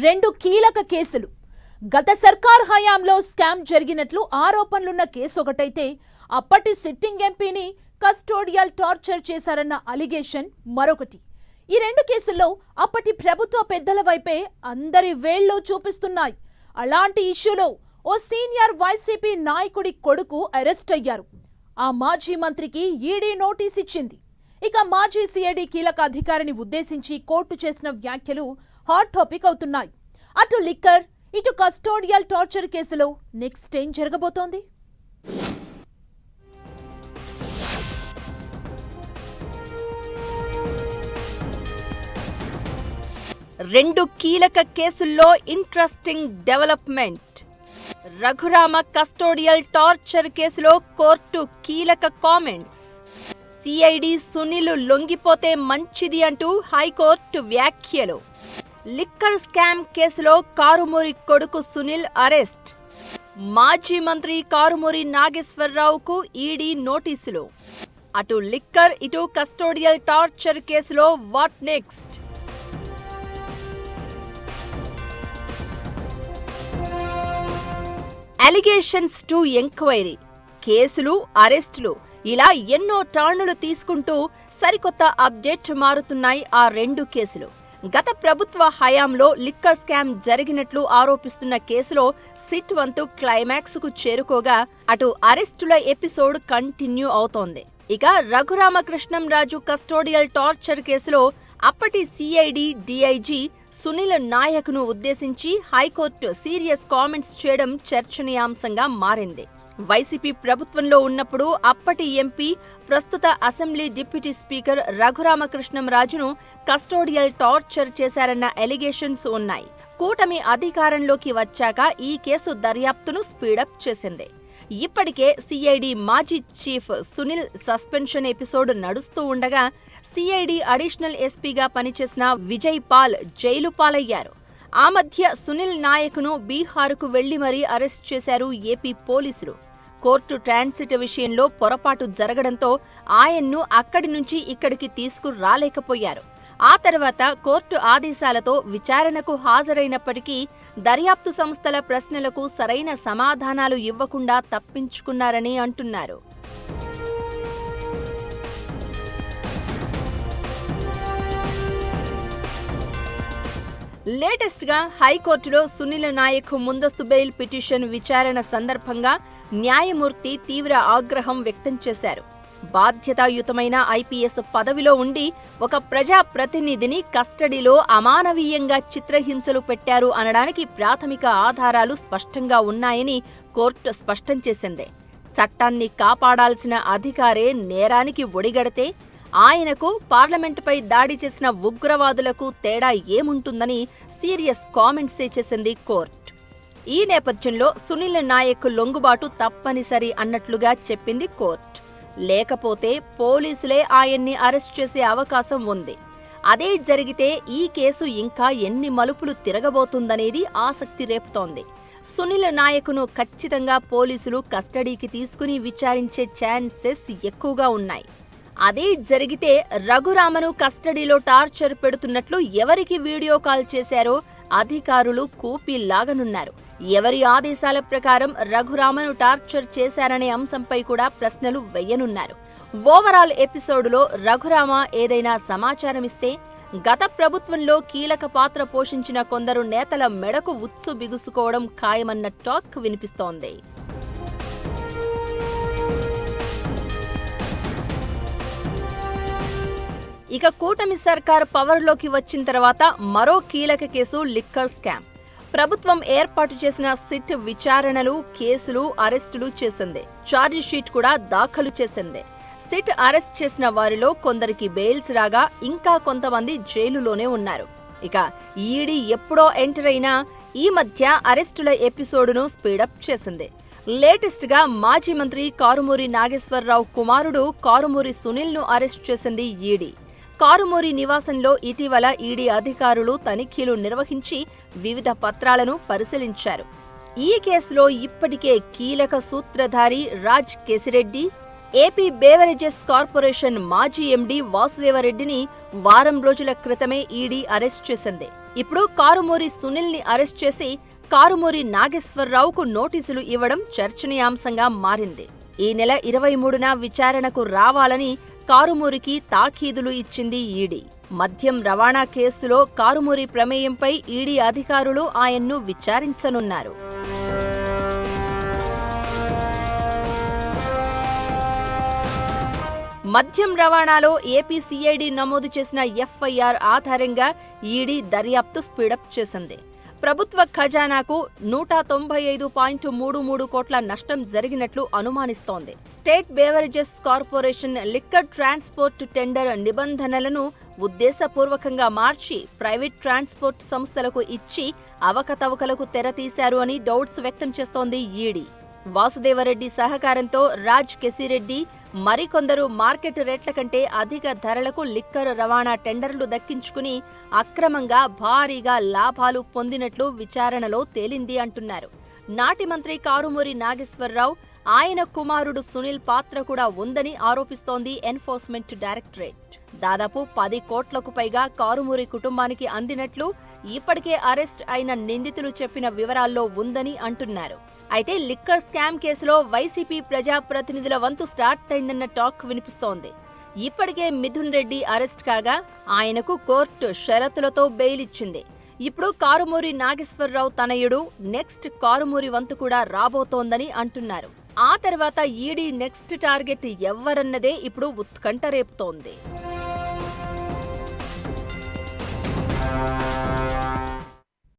రెండు కీలక కేసులు. గత సర్కార్ హయాంలో స్కామ్ జరిగినట్లు ఆరోపణలున్న కేసు ఒకటైతే, అప్పటి సిట్టింగ్ ఎంపీని కస్టోడియల్ టార్చర్ చేశారన్న అలిగేషన్ మరొకటి. ఈ రెండు కేసుల్లో అప్పటి ప్రభుత్వ పెద్దల వైపే అందరి వేళ్లు చూపిస్తున్నాయి. అలాంటి ఇష్యూలో ఓ సీనియర్ వైసీపీ నాయకుడి కొడుకు అరెస్ట్ అయ్యారు. ఆ మాజీ మంత్రికి ఈడీ నోటీస్ ఇచ్చింది. ఇక మాజీ సిఐడి కీలక అధికారిని ఉద్దేశించి కోర్టు చేసిన వ్యాఖ్యలు హాట్ టాపిక్ అవుతున్నాయి. అటు లిక్కర్, ఇటు కస్టోడియల్ టార్చర్ కేసులో నెక్స్ట్ ఏం జరగబోతోంది? రెండు కీలక కేసుల్లో interesting development. Raghurama custodial torture కేసులో కోర్టు కీలక కామెంట్స్. సిఐడి సునీల్ లొంగిపోతే మంచిది అంటూ హైకోర్టు వ్యాఖ్యలు. లిక్కర్ స్కామ్ కేసులో కారుమూరి కొడుకు సునీల్ అరెస్ట్. మాజీ మంత్రి కారుమూరి నాగేశ్వరరావుకు ఈడీ నోటీసులు. అటు లిక్కర్, ఇటు కస్టోడియల్ టార్చర్ కేసులో what next? Allegations to enquiry, కేసులు, అరెస్టులు ఇలా ఎన్నో టర్నులు తీసుకుంటూ సరికొత్త అప్డేట్ మారుతున్నాయి ఆ రెండు కేసులు. గత ప్రభుత్వ హయాంలో లిక్కర్ స్కామ్ జరిగినట్లు ఆరోపిస్తున్న కేసులో సిట్ వంతు క్లైమాక్స్ కు చేరుకోగా, అటు అరెస్టుల ఎపిసోడ్ కంటిన్యూ అవుతోంది. ఇక రఘురామకృష్ణంరాజు కస్టోడియల్ టార్చర్ కేసులో అప్పటి సిఐడి డిఐజీ సునీల్ నాయక్ను ఉద్దేశించి హైకోర్టు సీరియస్ కామెంట్స్ చేయడం చర్చనీయాంశంగా మారింది. వైసీపీ ప్రభుత్వంలో ఉన్నప్పుడు అప్పటి ఎంపీ, ప్రస్తుత అసెంబ్లీ డిప్యూటీ స్పీకర్ రఘురామకృష్ణంరాజును కస్టోడియల్ టార్చర్ చేశారన్న ఎలిగేషన్స్ ఉన్నాయి. కూటమి అధికారంలోకి వచ్చాక ఈ కేసు దర్యాప్తును స్పీడప్ చేసింది. ఇప్పటికే సిఐడి మాజీ చీఫ్ సునీల్ సస్పెన్షన్ ఎపిసోడ్ నడుస్తూ ఉండగా, సిఐడి అడిషనల్ ఎస్పీగా పనిచేసిన విజయ్ పాల్ జైలు పాలయ్యారు. ఆ మధ్య సునీల్ నాయక్ను బీహార్కు వెళ్లి మరీ అరెస్ట్ చేశారు ఏపీ పోలీసులు. కోర్టు ట్రాన్సిట్ విషయంలో పొరపాటు జరగడంతో ఆయన్ను అక్కడి నుంచి ఇక్కడికి తీసుకురాలేకపోయారు. ఆ తర్వాత కోర్టు ఆదేశాలతో విచారణకు హాజరైనప్పటికీ దర్యాప్తు సంస్థల ప్రశ్నలకు సరైన సమాధానాలు ఇవ్వకుండా తప్పించుకున్నారని అంటున్నారు. లేటెస్ట్ గా హైకోర్టులో సునీల్ నాయక్ ముందస్తు బెయిల్ పిటిషన్ విచారణ సందర్భంగా న్యాయమూర్తి తీవ్ర ఆగ్రహం వ్యక్తం చేశారు. బాధ్యతాయుతమైన ఐపీఎస్ పదవిలో ఉండి ఒక ప్రజా ప్రతినిధిని కస్టడీలో అమానవీయంగా చిత్రహింసలు పెట్టారు అనడానికి ప్రాథమిక ఆధారాలు స్పష్టంగా ఉన్నాయని కోర్టు స్పష్టం చేసింది. చట్టాన్ని కాపాడాల్సిన అధికారే నేరానికి ఒడిగడితే ఆయనకు, పార్లమెంటుపై దాడి చేసిన ఉగ్రవాదులకు తేడా ఏముంటుందని సీరియస్ కామెంట్సే చేసింది కోర్టు. ఈ నేపథ్యంలో సునీల్ నాయక్ లొంగుబాటు తప్పనిసరి అన్నట్లుగా చెప్పింది కోర్టు. లేకపోతే పోలీసులే ఆయన్ని అరెస్ట్ చేసే అవకాశం ఉంది. అదే జరిగితే ఈ కేసు ఇంకా ఎన్ని మలుపులు తిరగబోతుందనేది ఆసక్తి రేపుతోంది. సునీల్ నాయక్ను ఖచ్చితంగా పోలీసులు కస్టడీకి తీసుకుని విచారించే ఛాన్సెస్ ఎక్కువగా ఉన్నాయి. అదే జరిగితే రఘురామను కస్టడీలో టార్చర్ పెడుతున్నట్లు ఎవరికి వీడియో కాల్ చేశారో అధికారులు కూపీలాగనున్నారు. ఎవరి ఆదేశాల ప్రకారం రఘురామను టార్చర్ చేశారనే అంశంపై కూడా ప్రశ్నలు వెయ్యనున్నారు. ఓవరాల్ ఎపిసోడ్లో రఘురామ ఏదైనా సమాచారం ఇస్తే గత ప్రభుత్వంలో కీలక పాత్ర పోషించిన కొందరు నేతల మెడకు ఉచ్చు బిగుసుకోవడం ఖాయమన్న టాక్ వినిపిస్తోంది. ఇక కూటమి సర్కారు పవర్లోకి వచ్చిన తర్వాత మరో కీలక కేసు లిక్కర్ స్కామ్. ప్రభుత్వం ఏర్పాటు చేసిన సిట్ విచారణలు, కేసులు, అరెస్టులు చేసింది. ఛార్జిషీట్ కూడా దాఖలు చేసింది. సిట్ అరెస్ట్ చేసిన వారిలో కొందరికి బెయిల్స్ రాగా ఇంకా కొంతమంది జైలులోనే ఉన్నారు. ఇక ఈడీ ఎప్పుడో ఎంటర్ అయినా ఈ మధ్య అరెస్టుల ఎపిసోడును స్పీడప్ చేసింది. లేటెస్ట్ గా మాజీ మంత్రి కారుమూరి నాగేశ్వరరావు కుమారుడు కారుమూరి సునీల్ ను అరెస్ట్ చేసింది ఈడీ. కారుమూరి నివాసంలో ఇటీవల ఈడీ అధికారులు తనిఖీలు నిర్వహించి వివిధ పత్రాలను పరిశీలించారు. ఈ కేసులో ఇప్పటికే కీలక సూత్రధారి Raj Kesireddy, AP beverages corporation మాజీ ఎండీ వాసుదేవరెడ్డిని వారం రోజుల క్రితమే ఈడీ అరెస్ట్ చేసింది. ఇప్పుడు కారుమూరి సునీల్ని అరెస్ట్ చేసి కారుమూరి నాగేశ్వరరావుకు నోటీసులు ఇవ్వడం చర్చనీయాంశంగా మారింది. ఈ నెల 23న విచారణకు రావాలని కారుమూరికి తాకీదులు ఇచ్చింది ఈడీ. మద్యం రవాణా కేసులో కారుమూరి ప్రమేయంపై ఈడీ అధికారులు ఆయన్ను విచారించనున్నారు. మద్యం రవాణాలో ఏపీ సిఐడి నమోదు చేసిన ఎఫ్ఐఆర్ ఆధారంగా ఈడీ దర్యాప్తు స్పీడప్ చేసింది. ప్రభుత్వ ఖజానాకు 195.33 కోట్ల నష్టం జరిగినట్లు అనుమానిస్తోంది. State beverages corporation liquor transport tender నిబంధనలను ఉద్దేశపూర్వకంగా మార్చి ప్రైవేట్ ట్రాన్స్పోర్ట్ సంస్థలకు ఇచ్చి అవకతవకలకు తెరతీశారు అని డౌట్స్ వ్యక్తం చేస్తోంది ఈడీ. వాసుదేవరెడ్డి సహకారంతో రాజ్ కెసిరెడ్డి మరికొందరు మార్కెట్ రేట్ల కంటే అధిక ధరలకు లిక్కర్ రవాణా టెండర్లు దక్కించుకుని అక్రమంగా భారీగా లాభాలు పొందినట్లు విచారణలో తేలింది అంటున్నారు. నాటి మంత్రి కారుమూరి నాగేశ్వరరావు, ఆయన కుమారుడు సునీల్ పాత్ర కూడా ఉందని ఆరోపిస్తోంది ఎన్ఫోర్స్మెంట్ డైరెక్టరేట్. దాదాపు 10 కోట్లకు పైగా కారుమూరి కుటుంబానికి అందినట్లు ఇప్పటికే అరెస్ట్ అయిన నిందితులు చెప్పిన వివరాల్లో ఉందని అంటున్నారు. అయితే లిక్కర్ స్కామ్ కేసులో వైసీపీ ప్రజాప్రతినిధుల వంతు స్టార్ట్ అయిందన్న టాక్ వినిపిస్తోంది. ఇప్పటికే మిథున్ రెడ్డి అరెస్ట్ కాగా ఆయనకు కోర్టు షరతులతో బెయిల్ ఇచ్చింది. ఇప్పుడు కారుమూరి నాగేశ్వరరావు తనయుడు నెక్స్ట్ కారుమూరి వంతు కూడా రాబోతోందని అంటున్నారు. ఆ తర్వాత ఈడీ నెక్స్ట్ టార్గెట్ ఎవ్వరన్నదే ఇప్పుడు ఉత్కంఠ రేపుతోంది.